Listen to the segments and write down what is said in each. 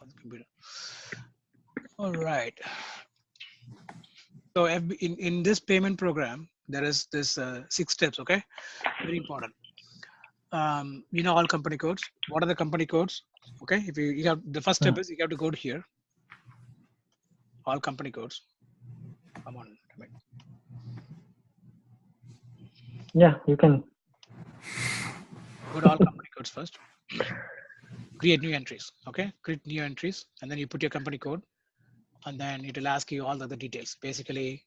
on the computer. All right. So in this payment program, there is this 6 steps. Okay, very important. You know all company codes. What are the company codes? Okay, if you have the first step is you have to go to here. All company codes. Come on. Yeah, you can. Go to all company codes first. Create new entries. Okay, create new entries, and then you put your company code, and then it will ask you all the other details. Basically,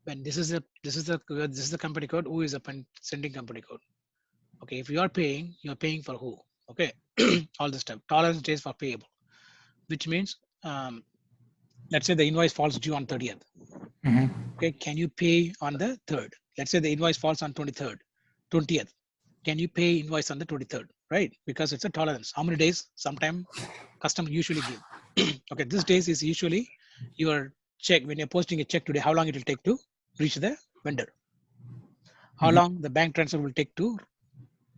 when this is the company code, who is sending company code. Okay, if you are paying for who? Okay, all this stuff. Tolerance days for payable, which means let's say the invoice falls due on 30th. Okay, can you pay on the 3rd? Let's say the invoice falls on 23rd, 20th. Can you pay invoice on the 23rd? Right? Because it's a tolerance. How many days? Sometime customer usually give. Okay, this days is usually your check. When you're posting a check today, how long it will take to reach the vendor? How long the bank transfer will take to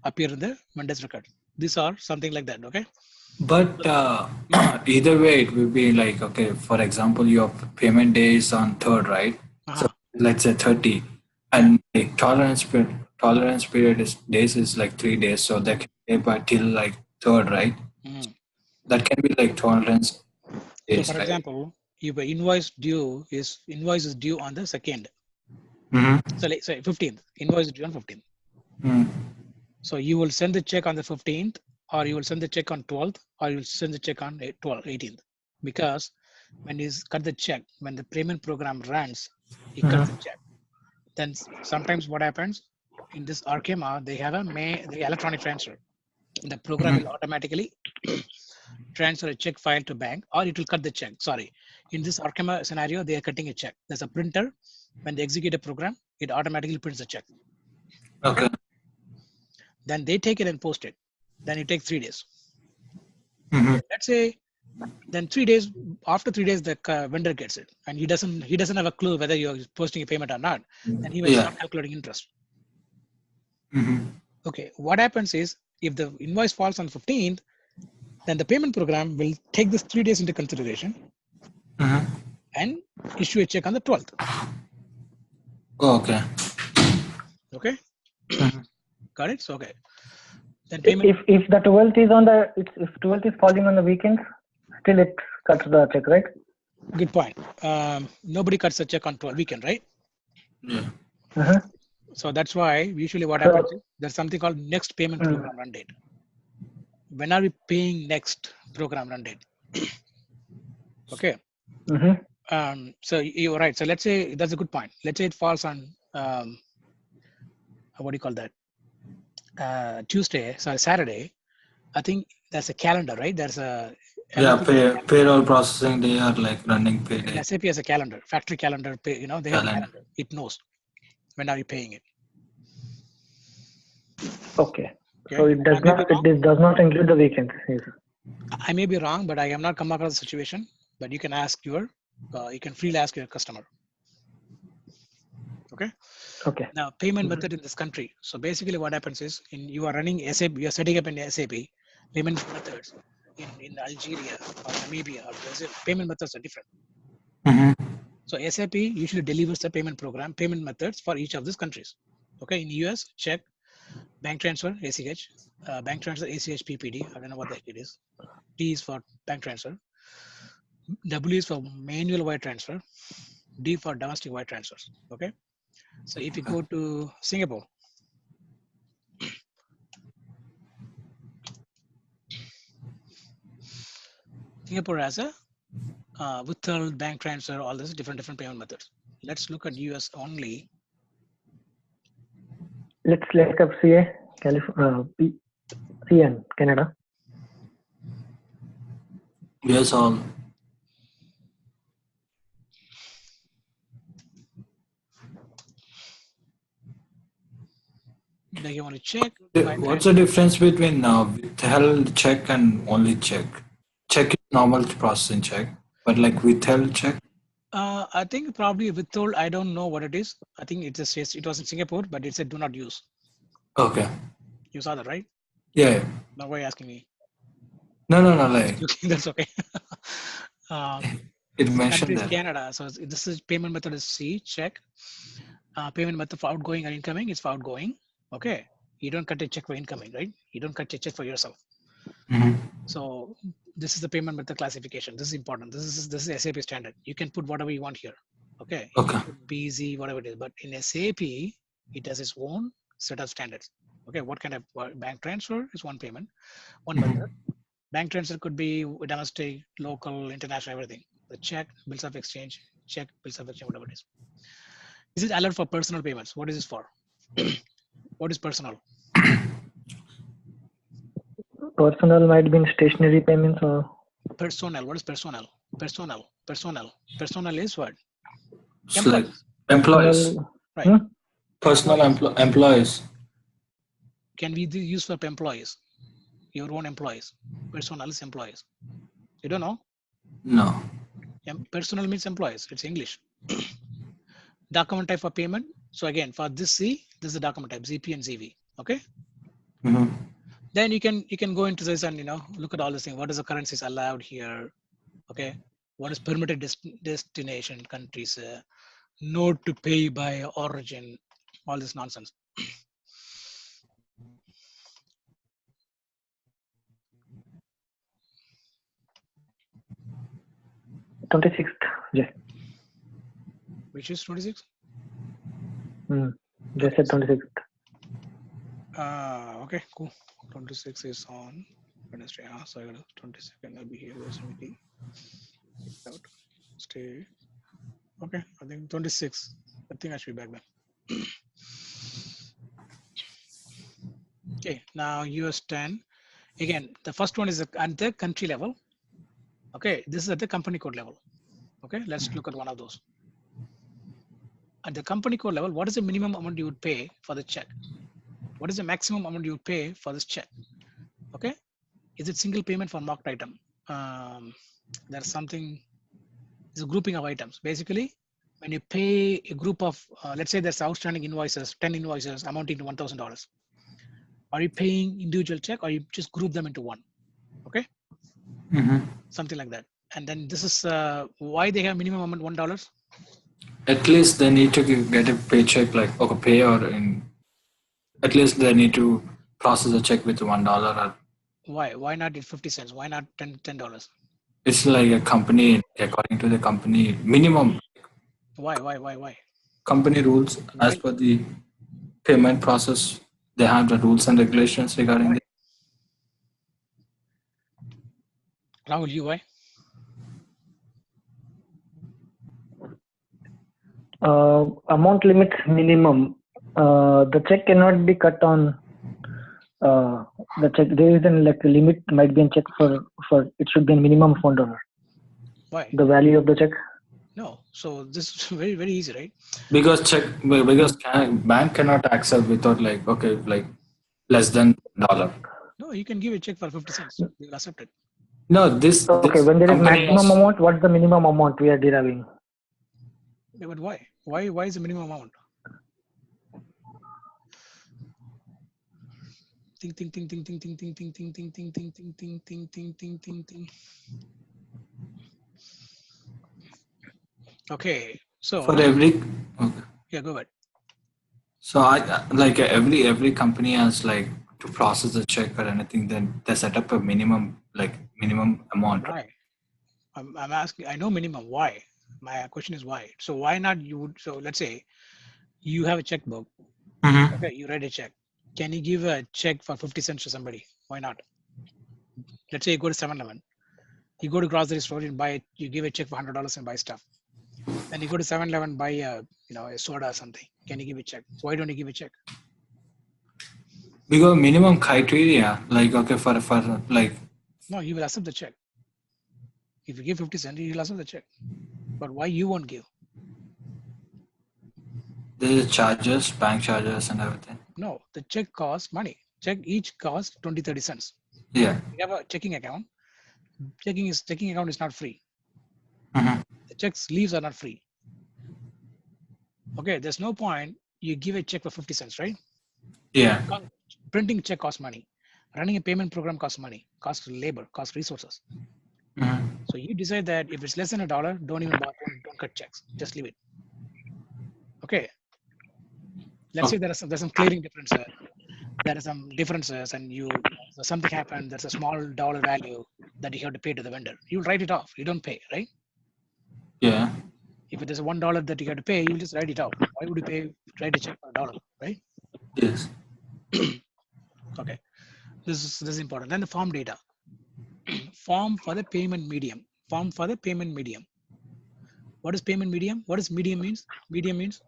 appear in the vendor's record? These are something like that. Okay. But either way, it will be like, okay, for example, your payment day is on 3rd, right? So let's say 30, and like tolerance period is days is like 3 days, so that can pay by till like 3rd, right? That can be like tolerance days, so for example, if an invoice is due on the 2nd. So like say 15th, invoice is due on 15th. So you will send the check on the 15th, or you will send the check on 12th, or you will send the check on 18th. Because when you cut the check, when the payment program runs, it cuts the check. Then sometimes what happens in this Arkema, they have the electronic transfer. The program will automatically transfer a check file to bank, or it will cut the check. Sorry, in this Arkema scenario, they are cutting a check. There's a printer. When they execute a program, it automatically prints the check. Okay. Then they take it and post it. Then it takes 3 days. Okay, let's say then 3 days, after 3 days, the vendor gets it, and he doesn't have a clue whether you're posting a payment or not. Then he will start calculating interest. Okay, what happens is if the invoice falls on 15th, then the payment program will take this 3 days into consideration and issue a check on the 12th. Okay. Okay. Got it. So okay. Then payment. If the 12th is if 12th is falling on the weekends, still it cuts the check, right? Good point. Nobody cuts a check on 12 weekend, right? Yeah. So that's why usually what happens is there's something called next payment program run date. When are we paying next program run date? Okay. So you're right. So let's say that's a good point. Let's say it falls on what do you call that? Saturday. I think that's a calendar, right? There's a payroll processing. They are like running payday. SAP has a calendar, factory calendar. They have a calendar. It knows when are you paying it. Okay. So it does not include the weekends. I may be wrong, but I have not come across the situation. But you can ask you can freely ask your customer. Okay. Okay. Now payment method in this country. So basically what happens is you are running SAP, you are setting up in SAP payment methods in Algeria or Namibia or Brazil. Payment methods are different. So SAP usually delivers the payment methods for each of these countries. Okay. In US, check, bank transfer, ACH, bank transfer, ACH, PPD. I don't know what the heck it is. T is for bank transfer. W is for manual wire transfer. D for domestic wire transfers. Okay. So if you go to Singapore, Singapore has a withheld, bank transfer, all these different payment methods. Let's look at US only. Let's look up CA, CN, Canada. Yes, all. Now you want to check. What's the difference between withheld check and only check? Check is normal processing check, but like withheld check? I think probably withhold. I don't know what it is. I think it just says it was in Singapore, but it said do not use. Okay. You saw that, right? Yeah. Now why are you asking me? No, like Okay, that's okay. uh, it the mentioned country is that. Canada, so this is payment method is C, check. Payment method for outgoing and incoming is for outgoing. Okay, you don't cut a check for incoming, right? You don't cut a check for yourself. Mhm. So this is the payment method classification. This is important. This is SAP standard. You can put whatever you want here. Okay, you Okay. can put BZ, whatever it is, but in SAP, it has its own set of standards. Okay, what kind of bank transfer is one payment, one Mhm. method. Bank transfer could be domestic, local, international, everything. The check, bills of exchange, check, bills of exchange, whatever it is. This is allowed for personal payments. What is this for? What is personal? Personal might be in stationary payments or Personnel. What is personnel? Personnel. Personnel. Personnel is what? It's like Employees. employees, personal. Right. Hmm? personal Employees. employees. Can be used for employees. Your own employees. Personnel is employees. You don't know? No. Personal means employees. It's English. Document type for payment. So again, for this C, this is the document type, ZP and ZV. Okay. Mhm. Then you can go into this and look at all this thing. What is the currencies allowed here? Okay. What is permitted destination countries? Note to pay by origin. All this nonsense. 26th. Yes. Which is 26. Just said 26th. Okay, cool. 26 is on Wednesday. So I got 22nd. I'll be here. Yosemite. Out. Stay. Okay, I think 26. I think I should be back then. Okay, now US 10. Again, the first one is at the country level. Okay, this is at the company code level. Okay, let's look at one of those. At the company code level, what is the minimum amount you would pay for the check? What is the maximum amount you would pay for this check? Okay, is it single payment for marked item? There's something, it's a grouping of items. Basically, when you pay a group of, let's say there's outstanding invoices, 10 invoices amounting to $1,000. Are you paying individual check or you just group them into one? Okay, Mhm. something like that. And then this is why they have minimum amount $1. At least they need to get a paycheck, like okay, pay or in. At least they need to process a check with $1. Or Why not at 50 cents? Why not $10? it's like a company, according to the company minimum Why? company rules as Why? per the payment process. They have the rules and regulations regarding Why? this. Rahul, you why? Amount limits minimum. The check cannot be cut on the check. There is an like a limit might be in check for it should be a minimum of $1. Why? The value of the check. No. So this is very easy, right? Because bank cannot accept without like okay like less than $1. No, you can give a check for 50 cents. They'll accept it. No, this Okay, when there is company maximum has, amount, what's the minimum amount we are deriving? Yeah, but why? Why is the minimum amount? Think. Okay, so for every okay. yeah, go ahead. So I like every company has like to process a check or anything, then they set up a minimum amount. Why? I'm asking. I know minimum. Why? My question is why. So why not you would? So let's say you have a checkbook. Mm-hmm. Okay, you write a check. Can you give a check for 50 cents to somebody? Why not? Let's say you go to 7-Eleven. You go to grocery store and buy. You give a check for $100 and buy stuff. Then you go to 7-Eleven, buy a soda or something. Can you give a check? Why don't you give a check? Because minimum criteria, like okay for like No, you will accept the check. If you give 50 cents, you will accept the check. But why you won't give? there's charges, bank charges and everything. No, the check costs money. Check each costs 20-30 cents. Yeah. You have a checking account. Checking account is not free. Mm-hmm. The checks leaves are not free. Okay, there's no point you give a check for 50 cents, right? Yeah. Printing check costs money. Running a payment program costs money, costs labor, costs resources. Mhm. So you decide that if it's less than $1, don't even bother, don't cut checks, just leave it. Okay. Let's say there's some clearing differences. There are some differences, and so something happened. There's a small dollar value that you have to pay to the vendor. You write it off. You don't pay, right? Yeah. If it is $1 that you have to pay, you just write it out. Why would you write a check for $1, right? Yes. Okay. This is important. Then the form data. Form for the payment medium. Form for the payment medium. What is payment medium? What does medium means? Medium means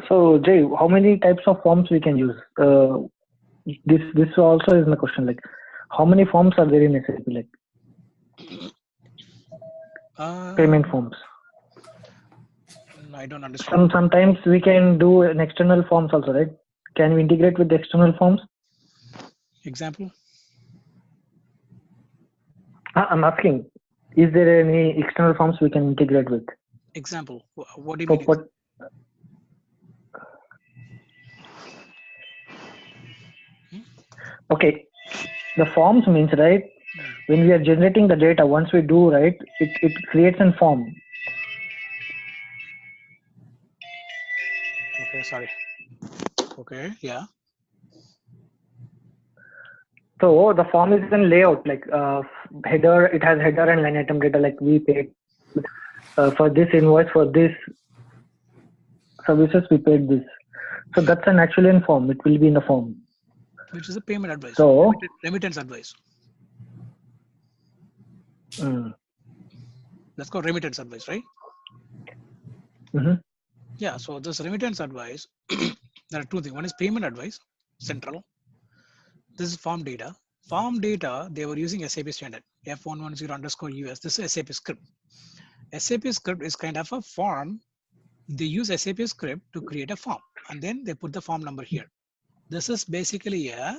So Jay, how many types of forms we can use? This also is my question. Like, how many forms are there in SAP? Like payment forms. I don't understand. Sometimes we can do an external forms also, right? Can we integrate with the external forms? Example? I'm asking, is there any external forms we can integrate with? Example. What do you mean? Okay, the forms means, right, when we are generating the data, once we do, right, it creates a form. Okay, sorry. Okay, yeah. So the form is in layout, like header, it has header and line item data, like we paid for this invoice, for this services, we paid this. So that's an actual in form, it will be in the form. Which is a payment advice. So remittance advice. Let's go remittance advice, right? Yeah, so this remittance advice, there are two things. One is payment advice, central. This is form data. Form data, they were using SAP standard, F110_US. This is SAP script. SAP script is kind of a form. They use SAP script to create a form, and then they put the form number here. This is basically a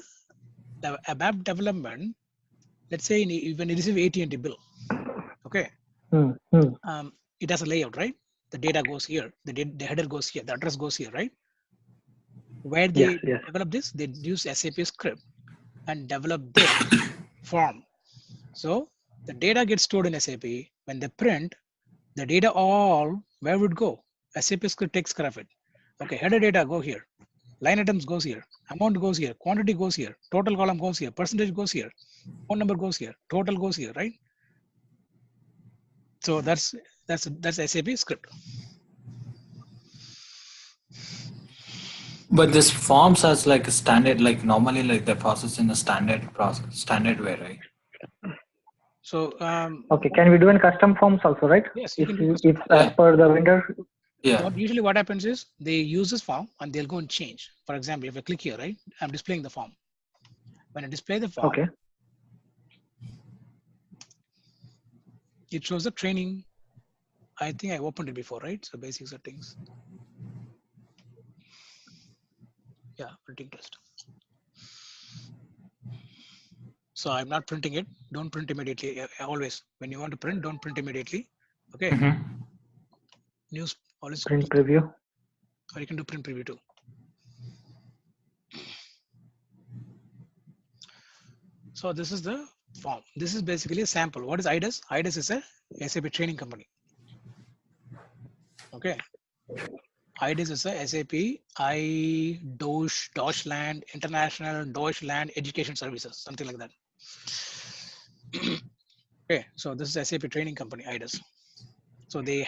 ABAP development. Let's say when you receive AT&T bill, okay, it has a layout, right? The data goes here, the header goes here, the address goes here, right? Where they develop this, they use SAP script and develop this form. So the data gets stored in SAP. When they print, the data all, where would go? SAP script takes care of it. Okay, header data go here. Line items goes here. Amount goes here. Quantity goes here. Total column goes here. Percentage goes here. Phone number goes here. Total goes here, right? So that's SAP script. But this forms as like a standard, like normally like they process in a standard way, right? So okay, can we do in custom forms also, right? Yes, if as per the vendor. Yeah. Usually what happens is they use this form and they'll go and change. For example, if I click here, right, I'm displaying the form. When I display the form, okay, it shows the training. I think I opened it before, right? So basic settings. Yeah, printing test. So I'm not printing it. Don't print immediately. Always, when you want to print, don't print immediately. Okay. News always print preview. Or you can do print preview too. So this is the form. This is basically a sample. What is IDES? IDES is a SAP training company. Okay. IDES is a SAP Deutschland International Deutschland Education Services, something like that. Okay, so this is SAP training company, IDES. So they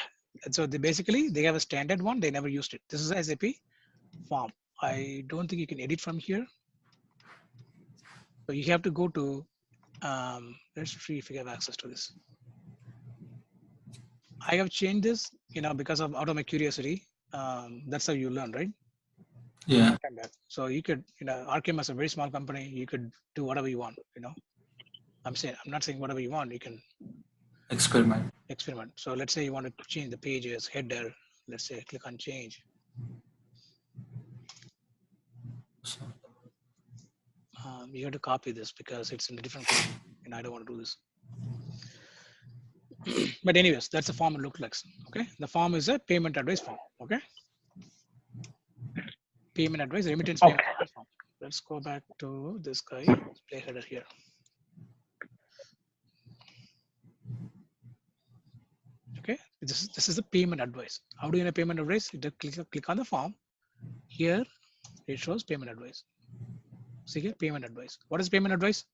basically they have a standard one. They never used it. This is a SAP form. I don't think you can edit from here. So you have to go to let's see if you have access to this. I have changed this, because of out of my curiosity. That's how you learn, right? Yeah. So you could, Archem is a very small company. You could do whatever you want. I'm not saying whatever you want. You can experiment. So let's say you want to change the pages header. Let's say click on change. You have to copy this because it's in a different place, and I don't want to do this. But anyways, that's the form it looks like. Okay, the form is a payment advice form. Okay, payment advice, remittance payment advice form. let's go back to this guy. Play header here. Okay, this is the payment advice. How do you know payment advice? You just click on the form. Here it shows payment advice. See here, payment advice. What is payment advice?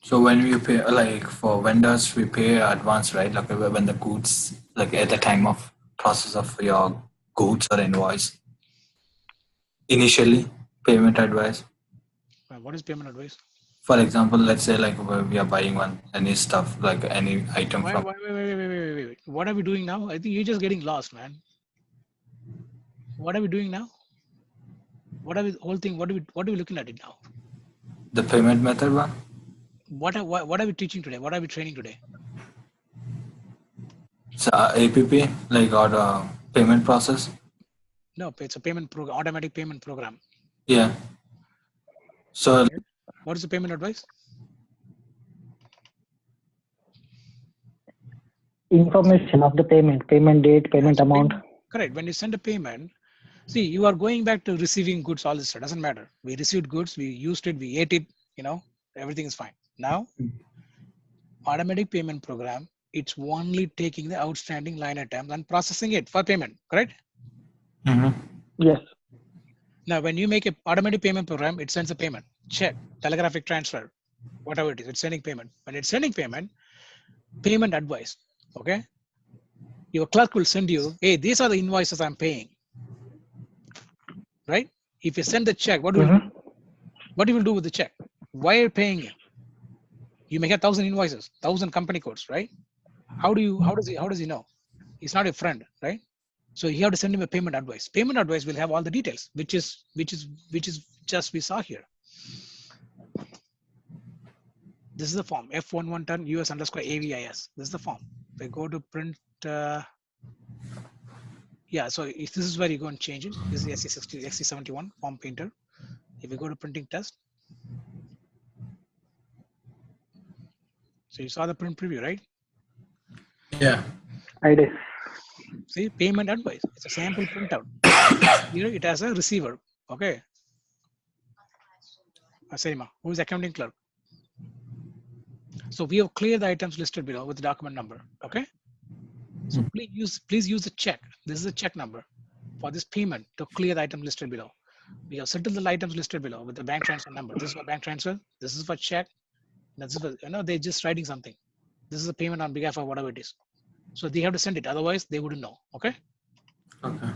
So when we pay, like for vendors, we pay advance, right? Like when the goods, like at the time of process of your goods or invoice. Initially, payment advice. What is payment advice? For example, let's say like we are buying any stuff, like any item from. Wait. What are we doing now? I think you're just getting lost, man. What are we doing now? What are we whole thing? What are we looking at it now? The payment method one. What are we teaching today? What are we training today? So APP, like or payment process. No, it's a payment program, automatic payment program. Yeah. So what is the payment advice? Information of the payment date, payment amount. Correct. When you send a payment, see, you are going back to receiving goods. All this stuff doesn't matter. We received goods, we used it, we ate it. Everything is fine. Now, automatic payment program, it's only taking the outstanding line items and processing it for payment. Correct? Yes. Now, when you make an automatic payment program, it sends a payment, check, telegraphic transfer, whatever it is, it's sending payment. When it's sending payment advice, okay? Your clerk will send you, hey, these are the invoices I'm paying, right? If you send the check, what you will do with the check? Why are you paying it? You may have 1,000 invoices, 1,000 company codes, right? How does he know? He's not a friend, right? So you have to send him a payment advice. Payment advice will have all the details, which is just we saw here. This is the form F1110 US_AVIS. This is the form. We go to print. Yeah, so if this is where you go and change it. This is SC60, SC71 form painter. If we go to printing test. So you saw the print preview, right? Yeah. I did. See, payment advice. It's a sample printout. Here it has a receiver. Okay. Sarima, who is accounting clerk? So we have cleared the items listed below with the document number. Okay. So please use the check. This is a check number for this payment to clear the item listed below. We have settled the items listed below with the bank transfer number. This is for bank transfer. This is for check. This is for, they're just writing something. This is a payment on behalf of whatever it is. So they have to send it. Otherwise, they wouldn't know. Okay. Okay.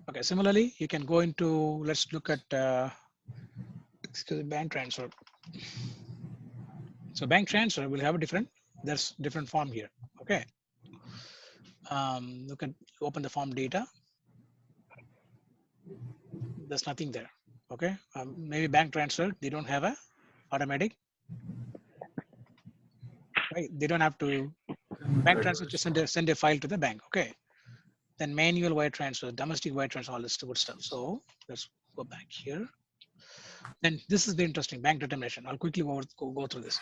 Okay. Similarly, you can go into, let's look at bank transfer. So bank transfer will have there's different form here. Okay. Look at, open the form data. There's nothing there. Okay. Maybe bank transfer, they don't have a automatic, right? They don't have to bank transfer, just send a file to the bank. Okay. Then manual wire transfer, domestic wire transfer, all this good stuff. So let's go back here. Then this is the interesting bank determination. I'll quickly go through this.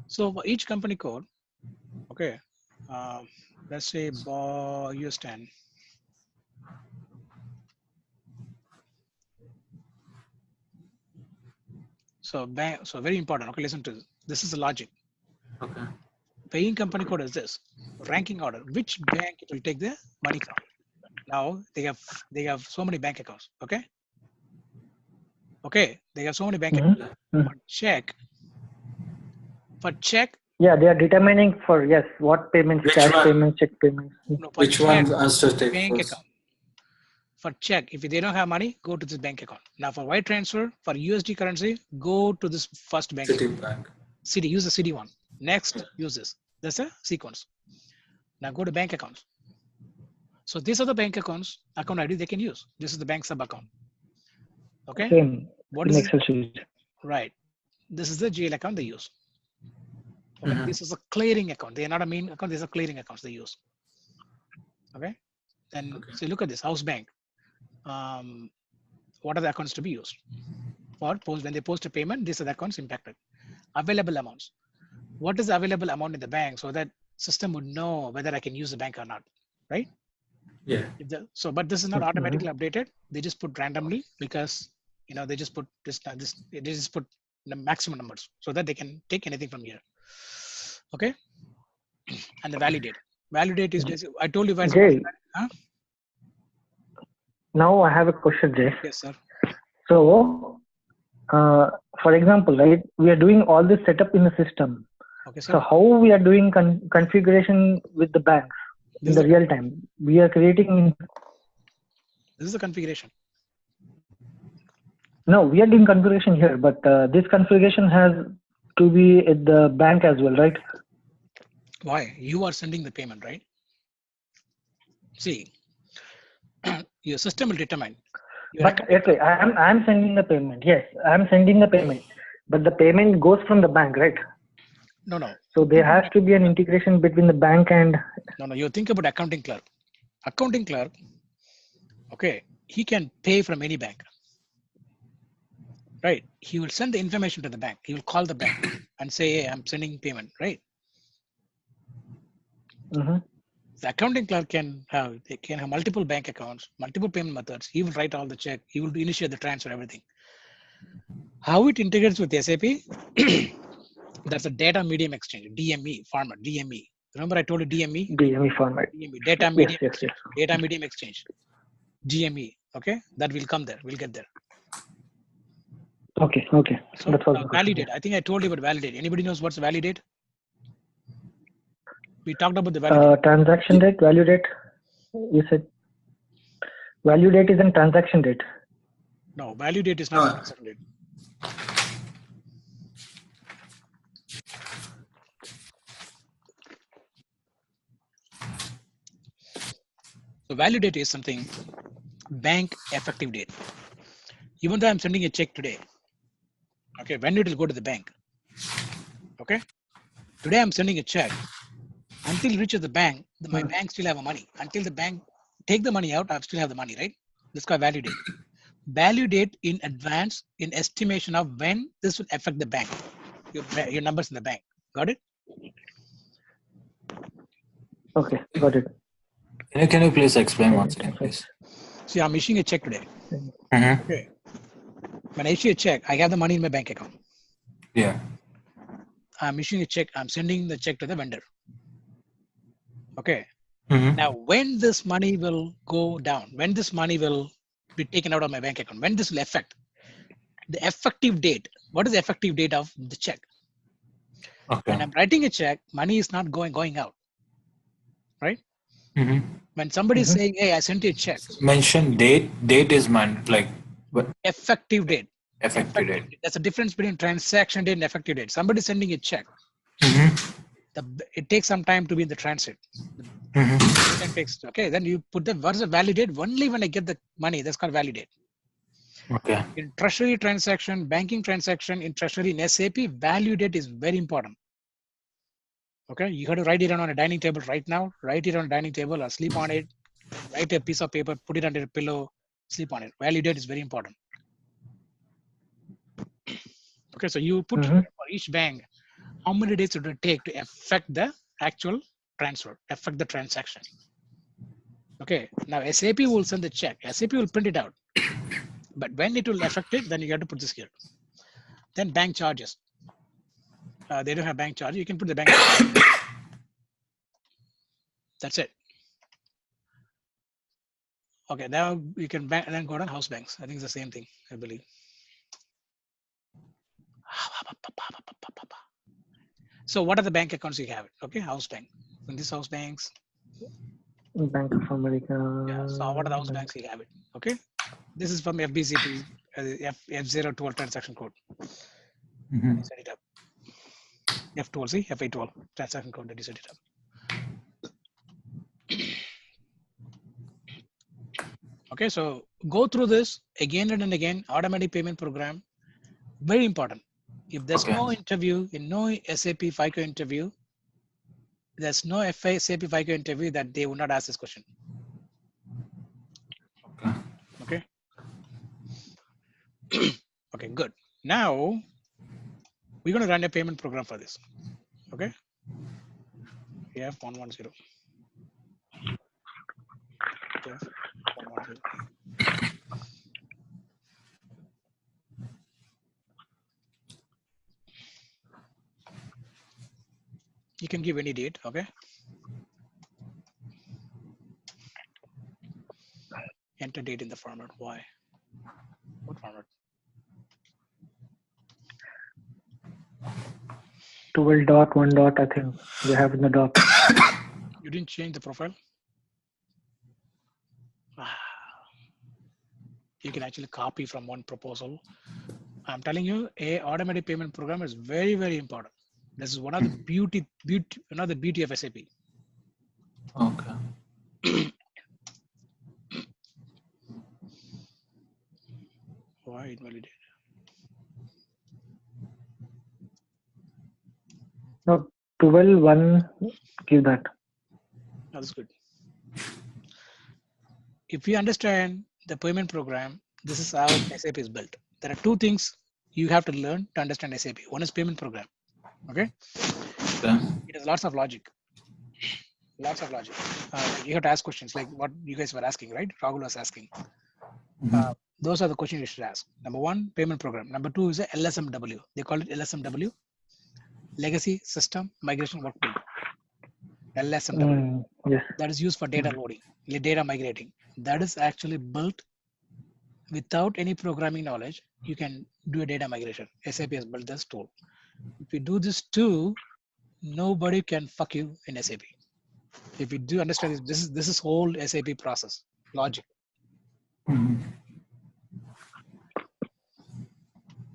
So for each company code, okay, let's say US 10. So very important. Okay, listen to this. This is the logic. Okay. Paying company code is this. Ranking order. Which bank it will take the money from? Now they have so many bank accounts. Okay. Okay. They have so many bank accounts. For check. Yeah, they are determining for what payments, cash payments, check payments. No, which one has to take bank first? account. For check, if they don't have money, go to this bank account. Now for wire transfer, for USD currency, go to this first bank. Citibank. City, use the city one. Next, use this. That's a sequence. Now go to bank accounts. So these are the bank accounts, account ID they can use. This is the bank sub account. Okay. Same. What is Excel sheet? Right. This is the GL account they use. Okay. This is a clearing account. They are not a main account. These are clearing accounts they use. Okay. Then so look at this house bank. What are the accounts to be used? For when they post a payment, these are the accounts impacted. Available amounts. What is the available amount in the bank so that system would know whether I can use the bank or not, right? Yeah. But this is not Mhm. automatically updated. They just put randomly because they just put they just put the maximum numbers so that they can take anything from here. Okay, and the validate. Validate is basically I told you what's Jay, huh? now I have a question, Jay. Yes, sir. So, for example, right, we are doing all this setup in the system. Okay, So sir. how we are doing configuration with the banks in This the is real time? We are creating. This is the configuration. No, we are doing configuration here, but this configuration has to be at the bank as well, right? Why? You are sending the payment, right? See, your system will determine. But okay, I'm sending the payment. Yes, I'm sending the payment, but the payment goes from the bank, right? No. So there has to be an integration between the bank and. No. You think about accounting clerk. Accounting clerk, okay, he can pay from any bank, right? He will send the information to the bank. He will call the bank and say, "Hey, I'm sending payment," right? Mm-hmm. The accounting clerk can have multiple bank accounts, multiple payment methods. He will write all the check. He will initiate the transfer, everything. How it integrates with SAP? That's a data medium exchange, DME format, DME. Remember I told you DME? DME format. DME, data Yes, medium yes, exchange, yes. data medium exchange, GME. Okay, that will come there. We'll get there. Okay. So That's all the question. validate. I think I told you about validate. Anybody knows what's validate? We talked about the validate. Transaction date, value date. You said value date is in transaction date. No, value date is not transaction date. So value date is something bank effective date. Even though I'm sending a check today, okay, when it will go to the bank. Okay, today I'm sending a check. Until it reaches the bank, my bank still have money. Until the bank take the money out, I still have the money, right? This called value date. Value date in advance in estimation of when this will affect the bank, your numbers in the bank. Got it? Okay, got it. Can you please explain once again, please? See, I'm issuing a check today. Mm-hmm. Okay. When I issue a check, I have the money in my bank account. Yeah. I'm issuing a check. I'm sending the check to the vendor. Okay. Mm-hmm. Now, when this money will go down, when this money will be taken out of my bank account, when this will affect the effective date. What is the effective date of the check? Okay. When I'm writing a check, money is not going out, right? Mm-hmm. When somebody is saying, "Hey, I sent you a check," mention date. Date is like what? Effective date. Effective date. That's a difference between transaction date and effective date. Somebody sending a check. Mm-hmm. It takes some time to be in the transit. Mm-hmm. Okay, then you put what is the valid date? Only when I get the money, that's called valid date. Okay. In treasury transaction, banking transaction, in treasury, in SAP, value date is very important. Okay, you have to write it on a dining table right now. Write it on a dining table or sleep on it. Write a piece of paper, put it under a pillow, sleep on it. Value date is very important. Okay, so you put for each bank, how many days it will take to affect the actual transfer, affect the transaction. Okay, now SAP will send the check. SAP will print it out. But when it will affect it, then you have to put this here. Then bank charges. They don't have bank charge. You can put the bank charge. That's it. Okay, now you can then go on house banks. I think it's the same thing, I believe. So what are the bank accounts you have? Okay, house bank. In this house banks. Bank of America. Yeah, so what are the house banks you have it? Okay, this is from FBCT, F012 transaction code. Mm-hmm. Set it up. F12, see, F812 transaction code that you set it up. Okay, so go through this again and again. Automatic payment program, very important. If there's no interview, in no SAP FICO interview, there's no SAP FICO interview that they will not ask this question. Okay. Okay, good. Now we're going to run a payment program for this. Okay. F110. F110. You can give any date, okay? Enter date in the format. Why? What format? 12 dot 1 dot, I think we have in the doc. You didn't change the profile? You can actually copy from one proposal. I'm telling you, a automatic payment program is very, very important. This is one of the beauty of SAP. Okay. Why invalidate? No, 12 1, give that. That's good. If you understand the payment program, this is how SAP is built. There are two things you have to learn to understand SAP. One is payment program. Okay. It has lots of logic. Lots of logic. You have to ask questions like what you guys were asking, right? Rahul was asking. Those are the questions you should ask. Number one, payment program. Number two is a LSMW. They call it LSMW, Legacy System Migration Workflow. LSMW. Yes. That is used for data loading, data migrating. That is actually built without any programming knowledge. You can do a data migration. SAP has built this tool. If you do this too, nobody can fuck you in SAP. If you do understand this is whole SAP process logic.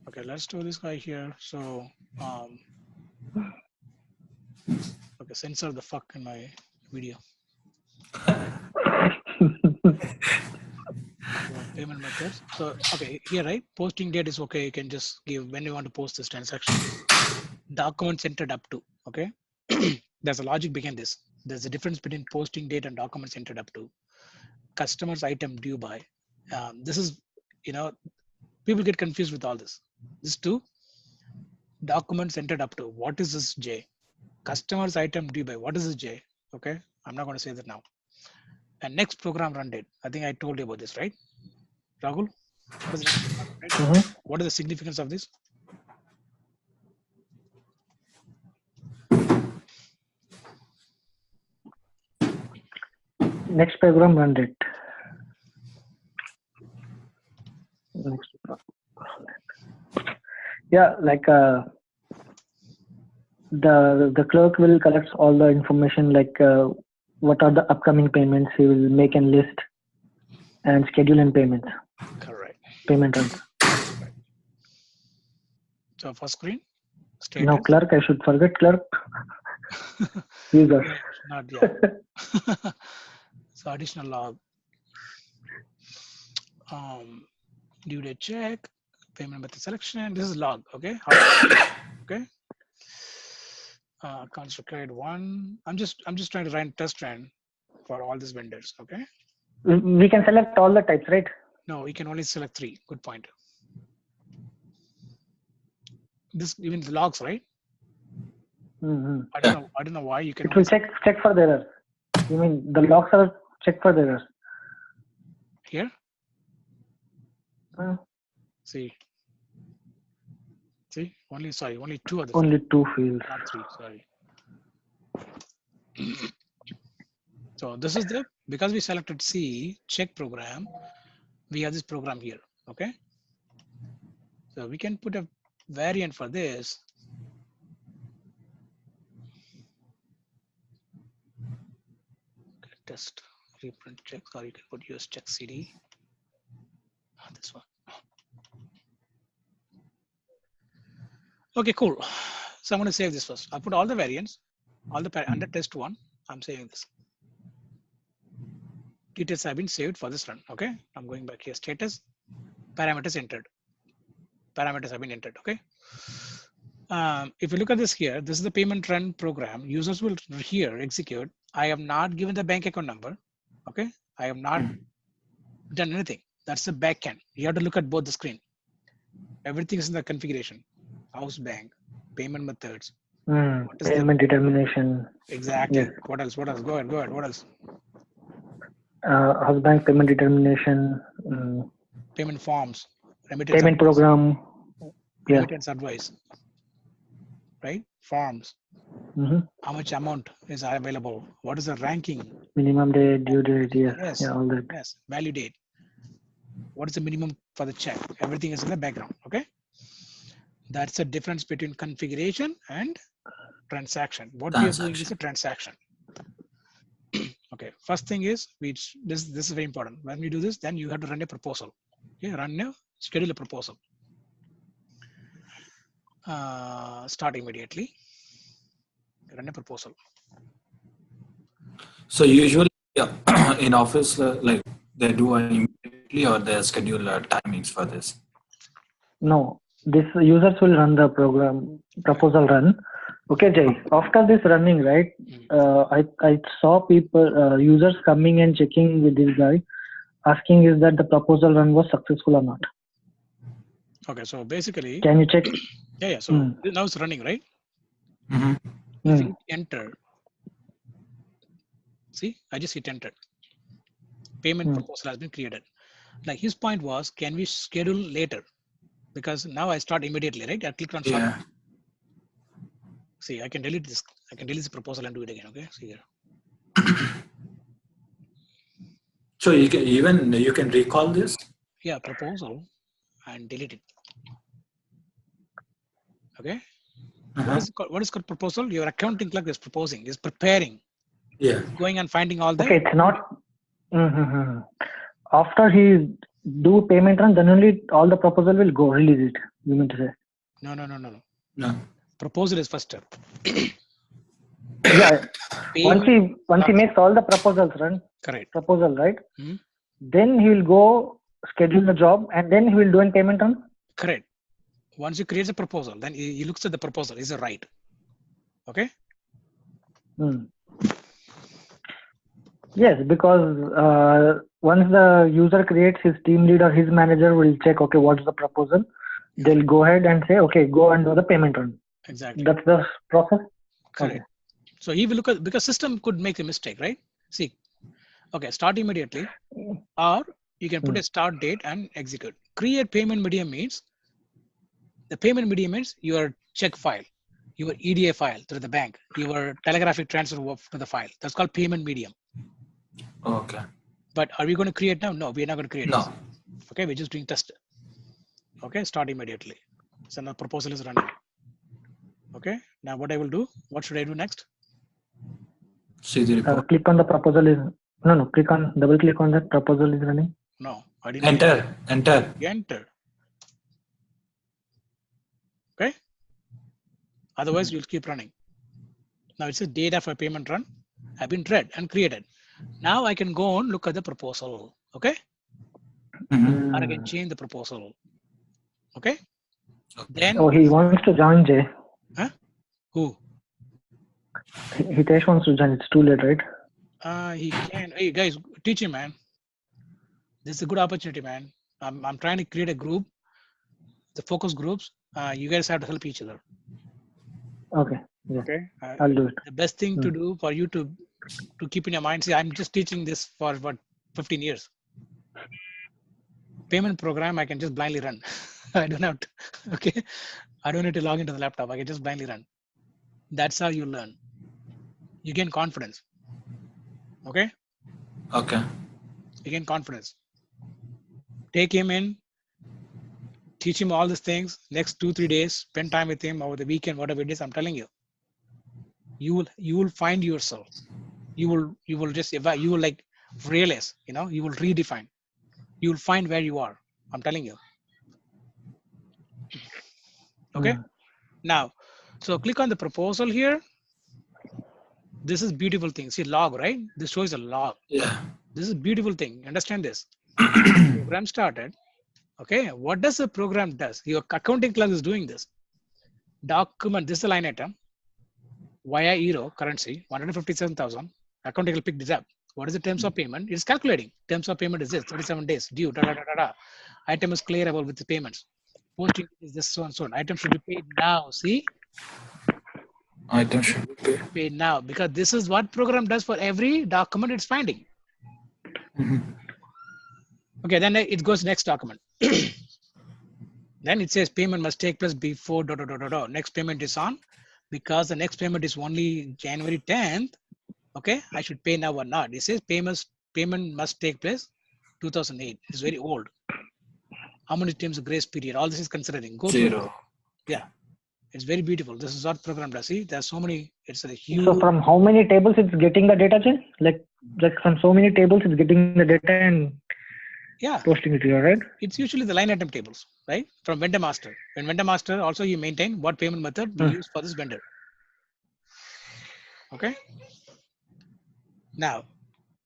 Okay, let's do this guy here. So, okay, censor the fuck in my video. Payment methods. So, okay, here, right? Posting date is okay. You can just give when you want to post this transaction. Documents entered up to, okay? There's a logic behind this. There's a difference between posting date and documents entered up to. Customers item due by. This is, people get confused with all this. This too. Documents entered up to. What is this J? Customers item due by. What is this J? Okay. I'm not going to say that now. And next program run date. I think I told you about this, right? Rahul? What is the significance of this? Next program run date. Next. Yeah, like the clerk will collect all the information, like what are the upcoming payments. He will make a list and schedule in payments. Correct. Payment runs. Right. So first screen. Status. Now clerk, I should forget clerk. User. Not yet. So additional log. Due date check. Payment method selection. This is log. Okay. Okay. Accounts required 1. I'm just trying to run test run for all these vendors. Okay. We can select all the types, right? No, we can only select 3. Good point. This even the logs, right? I don't know why you can. It will check for the errors. You mean the logs are check for the errors? Here. See, only 2 of the. Only 2 fields. Not 3. Sorry. So this is because we selected C check program. We have this program here. Okay. So we can put a variant for this. Okay, test reprint check, or you can put US check CD. This one. Okay, cool. So I'm going to save this first. I'll put all the variants, all the under test 1. I'm saving this. Details have been saved for this run. Okay. I'm going back here. Status, parameters entered. Parameters have been entered. Okay. If you look at this here, this is the payment run program. Users will here execute. I have not given the bank account number. Okay. I have not done anything. That's the backend. You have to look at both the screen. Everything is in the configuration. House bank, payment methods, What is the Payment determination. exactly? Yes. What else? What else? Go ahead. What else? House bank payment determination. Payment forms, remittance Payment advice, program. Yeah. remittance advice, right? Forms. Mm-hmm. How much amount is available? What is the ranking? Minimum date, due date. Yes. Yes. Yeah, all that. Yes. Value date. What is the minimum for the check? Everything is in the background. Okay. That's the difference between configuration and transaction. What we are doing is a transaction. Okay. First thing is this is very important. When we do this, then you have to run a proposal. Okay. Schedule a proposal. Start immediately. Run a proposal. So usually in office, like they do immediately or they schedule timings for this. No, this users will run the proposal run. Okay, Jay. After this running, right? I saw people users coming and checking with this guy, asking is that the proposal run was successful or not. Okay, so basically, can you check? Yeah. So now it's running, right? If you enter, see, I just hit enter. Payment proposal has been created. Like his point was, can we schedule later? Because now I start immediately, right? I click on start. Yeah. See, I can delete this. I can delete this proposal and do it again. Okay. See here. So you can recall this. Yeah, proposal and delete it. Okay. What is called proposal? Your accounting clerk is proposing, is preparing. Yeah. Going and finding all the. Okay, it's not. After he do payment run, then only all the proposal will go release it. You mean to say? No. Proposal is first step. Yeah. Once he makes all the proposals run. Correct. Proposal, right? Then he will go schedule the job and then he will do a payment run. Correct. Once you create a proposal, then he looks at the proposal. Is it right? Okay. Yes, because once the user creates, his team lead or his manager will check, okay, what's the proposal? They'll go ahead and say, okay, go and do the payment run. Exactly. That's the process. Correct. Okay. So he will look at, because system could make a mistake, right? See, okay, start immediately, or you can put a start date and execute. Create payment medium means, the payment medium means your check file, your EDA file through the bank, your telegraphic transfer to the file. That's called payment medium. Okay. But are we going to create now? No, we're not going to create. No. This. Okay, we're just doing test. Okay, start immediately. So now proposal is running. Okay, now what I will do, what should I do next? See the report. Click on the proposal is, no, double click on that proposal is running. No, I didn't. Enter. Okay. Otherwise, you'll keep running. Now it says data for payment run have been read and created. Now I can go and look at the proposal. Okay. Or I can change the proposal. Okay. Then. Oh, he wants to join, Jay. Huh? Who? Hitesh wants to join. It's too late, right? He can. Hey guys, teach him, man. This is a good opportunity, man. I'm trying to create a group, the focus groups. You guys have to help each other. Okay. Yeah. Okay. I'll do it. The best thing to do for you to keep in your mind. See, I'm just teaching this for what 15 years. Payment program I can just blindly run. I don't have to. Okay. I don't need to log into the laptop. I can just blindly run. That's how you learn. You gain confidence. Okay. Okay. You gain confidence. Take him in. Teach him all these things. Next 2-3 days, spend time with him over the weekend, whatever it is. I'm telling you, you will find yourself. You will just you will like realize. You will redefine. You will find where you are. I'm telling you. Okay. Now, so click on the proposal here. This is beautiful thing. See log, right? This shows a log. Yeah. This is a beautiful thing. Understand this. Program started. Okay. What does the program does? Your accounting clerk is doing this. Document. This is a line item. Via euro currency 157,000. Accounting will pick this up. What is the terms of payment? It's calculating. Terms of payment is this 37 days due. Item is clearable with the payments. Posting is this so and so on. Item should be paid now. See. Item should be paid. Pay now, because this is what program does for every document it's finding. Mhm. Okay, then it goes next document. Then it says payment must take place before ... Next payment is on, because the next payment is only January 10th. Okay, I should pay now or not. It says payment must take place 2008. It's very old. How many times a grace period? All this is considering. Go through. 0. Yeah, it's very beautiful. This is what program does. See, there's so many. It's a huge. So from how many tables it's getting the data, Jay? Like from so many tables it's getting the data and Yeah, posting it here, right? it's usually the line item tables, right? From vendor master. In vendor master, also you maintain what payment method we use for this vendor. Okay. Now,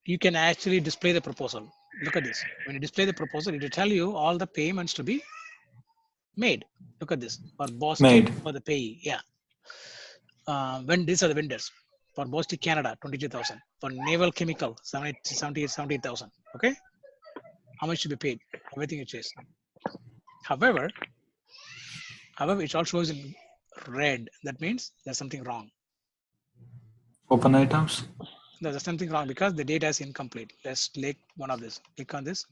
you can actually display the proposal. Look at this. When you display the proposal, it will tell you all the payments to be made. Look at this. For Boston, Made. for the payee. Yeah. When these are the vendors. For Boston Canada, 22,000. For Naval Chemical, 78,000. Okay. How much should be paid? Everything you chase. However, it all shows in red. That means there's something wrong. Open items. There's something wrong because the data is incomplete. Let's click one of this. Click on this.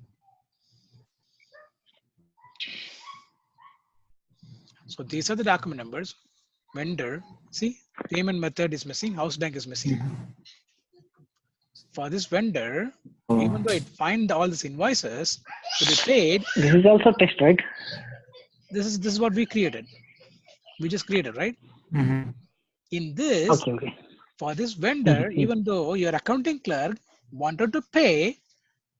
So these are the document numbers. Vendor, see, payment method is missing. House bank is missing. For this vendor, even though it find all these invoices to be paid. This is also text, right? This is what we created. We just created, right? Mm-hmm. In this, okay. For this vendor, even though your accounting clerk wanted to pay,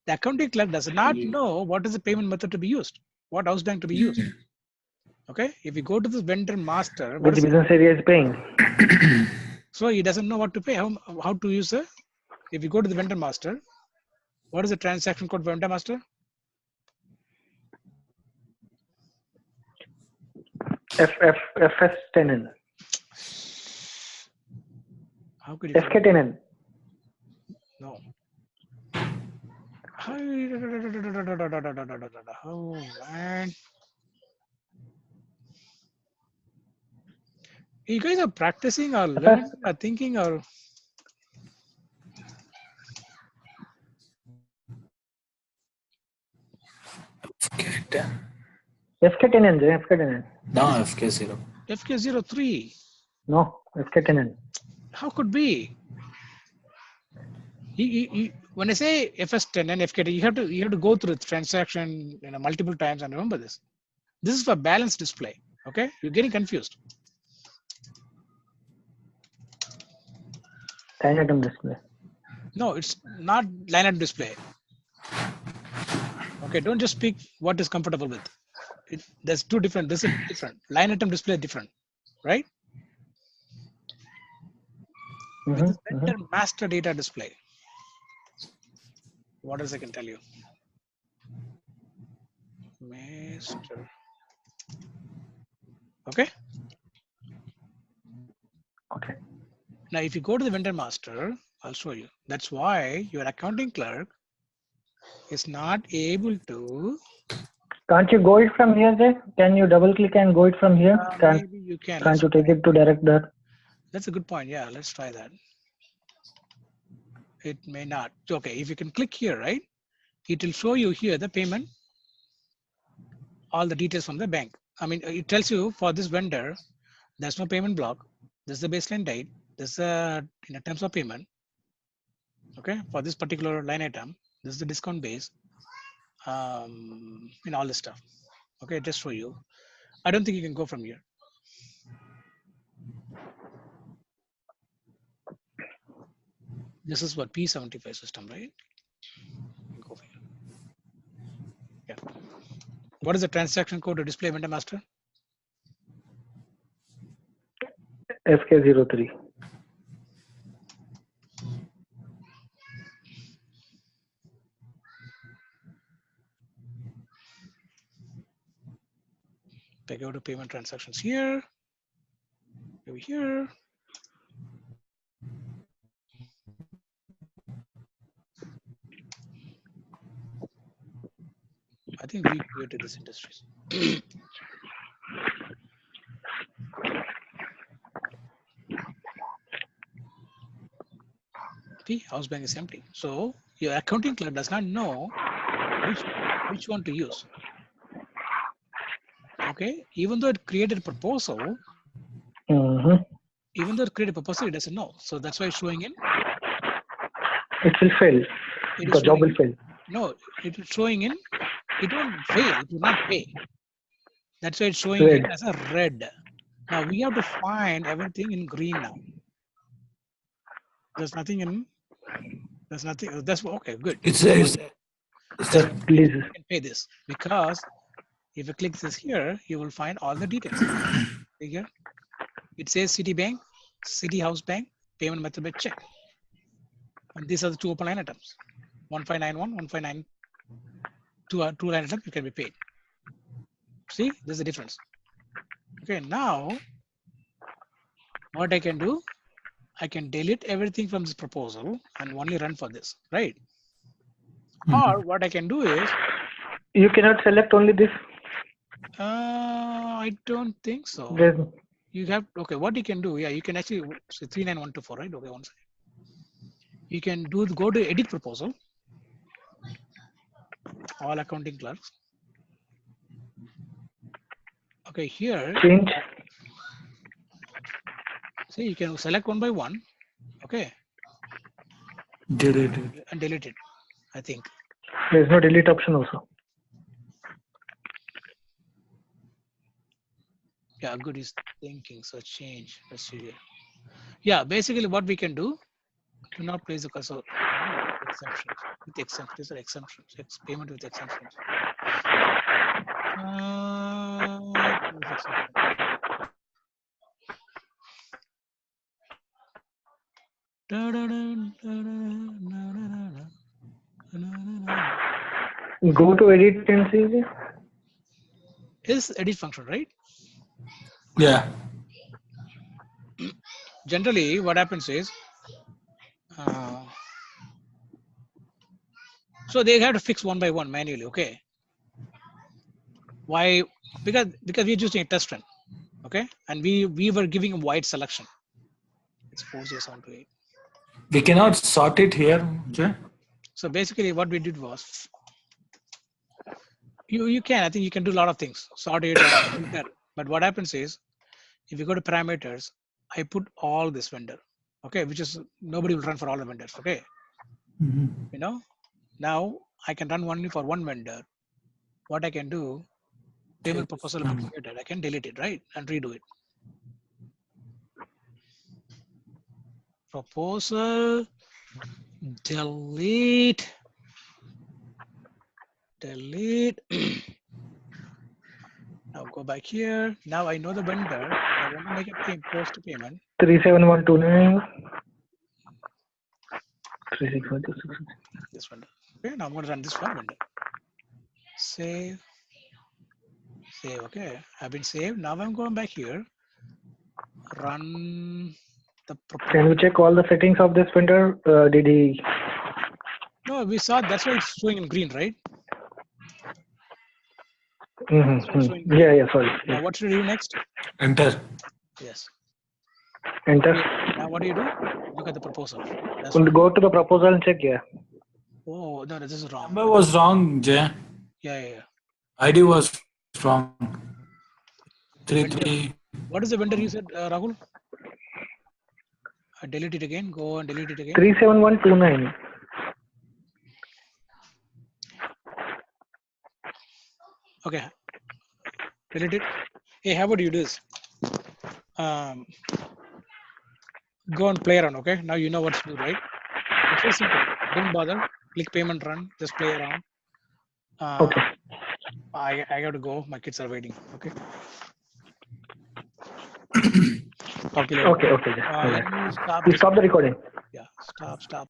the accounting clerk does not know what is the payment method to be used, what house bank to be used. Okay, if you go to this vendor master, Which business area is paying? So he doesn't know what to pay, how to use it. If you go to the vendor master, what is the transaction code for vendor master? FS10N. How could you? FK10N. No. Oh man. You guys are practicing or learning or thinking or FK10N, FK10N. No, FK0. FK03. No, FK10N. How could be? When I say FS10 and FK10, you have to go through the transaction multiple times and remember this. This is for balance display. Okay, you're getting confused. Line item display. No, it's not line item display. Okay, don't just pick what is comfortable with. There's two different. This is different. Line item display is different, right? With this vendor master data display. What else I can tell you? Master. Okay. Okay. Now, if you go to the vendor master, I'll show you. That's why your accounting clerk is not able to. Can't you go it from here, Jay? Can you double click and go it from here? Maybe you can. Can't you take it to direct there? That's a good point. Yeah, let's try that. It may not. Okay, if you can click here, right? It will show you here the payment, all the details from the bank. I mean, it tells you for this vendor, there's no payment block. This is the baseline date. This is terms of payment. Okay, for this particular line item, this is the discount base. All this stuff. Okay, just show you. I don't think you can go from here. This is what P75 system, right? Go here. Yeah. What is the transaction code to display vendor master? FK03. I go to payment transactions here. Over here. I think we created this industries. See, house bank is empty. So your accounting clerk does not know which one to use. Okay, even though it created a proposal, Mm-hmm. it doesn't know. So that's why it's showing in. It will fail. It is The job showing will in. fail. No, it is showing in. It won't fail. It will not pay. That's why it's showing Red. in as a red. Now we have to find everything in green now. There's nothing in. There's nothing. That's okay. Good. It says that Please. You can pay this because if you click this here, you will find all the details. See here, it says Citibank, City House Bank, payment method by check. And these are the two open line items. 1591, 159, two line items you can be paid. See, there's a difference. Okay, now what I can do, I can delete everything from this proposal and only run for this, right? Or what I can do is, You cannot select only this. I don't think so. There's, You have, okay, what you can do, yeah, you can actually, so 39124, right? Okay, one second. You can do, go to edit proposal, all accounting clerks. Okay, here, change. see, you can select one by one, okay, delete it. and delete it, I think. There's no delete option also. Yeah, good is thinking, so change, let's see here. Yeah, basically what we can do, do not place the cursor, exceptions, with exemptions or exemptions, payment with exemptions. Go to edit and see. Is edit function, right? Yeah. Generally, what happens is, so they have to fix one by one manually, okay? Why? Because we're using a test run, okay? And we were giving a wide selection. It's 40728. We cannot sort it here, Jay. So basically, what we did was, you can, I think you can do a lot of things, sort it, filter. But what happens is, if you go to parameters, I put all this vendor, okay, which is nobody will run for all the vendors, okay? You know, now I can run only for one vendor. What I can do, payment proposal created, I can delete it, right, and redo it. Proposal, delete. Now go back here. Now I know the vendor. I want to make a post payment. 37129. 36126. This vendor. Okay, now I'm going to run this one vendor. Save. Okay, I've been saved. Now I'm going back here. Run the proposal. Can we check all the settings of this vendor? Did he? No, we saw that's why it's showing in green, right? Yeah, sorry. Now what should I do next? Enter. Yes. Enter. Now what do you do? Look at the proposal. Go to the proposal and check. Yeah. Oh no, this is wrong. Number was wrong, Jay. Yeah. ID was wrong. 33. What is the vendor you said, Rahul? Delete it again. Go and delete it again. 37129. Okay. Delete it. Hey, how about you do this? Go and play around, okay? Now you know what to do, right? It's very simple. Don't bother. Click payment run. Just play around. Okay. I got to go. My kids are waiting. Okay. Okay. Let me stop. You stop the recording. Yeah. Stop.